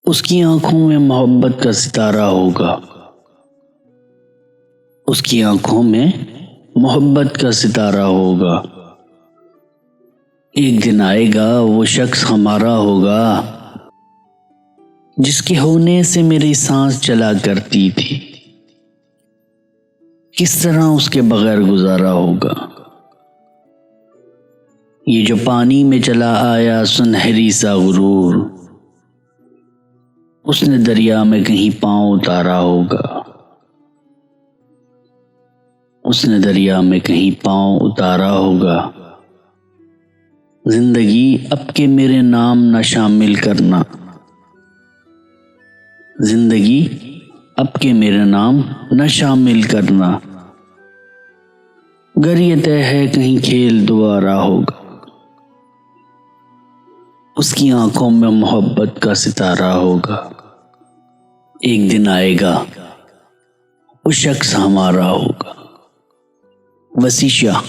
उसकी आंखों में मोहब्बत का सितारा होगा। उसकी आंखों में मोहब्बत का सितारा होगा। एक दिन आएगा वो शख्स हमारा होगा, जिसके होने से मेरी सांस चला करती थी। किस तरह उसके बगैर गुजारा होगा। ये जो पानी में चला आया सुनहरी सा गुरूर, उसने दरिया में कहीं पांव उतारा होगा। उसने दरिया में कहीं पांव उतारा होगा। जिंदगी अब के मेरे नाम न शामिल करना। जिंदगी अब के मेरे नाम न शामिल करना। गर ये तय है कहीं खेल दोबारा होगा। उसकी आंखों में मोहब्बत का सितारा होगा। एक दिन आएगा वो शख्स हमारा होगा। वसीशा।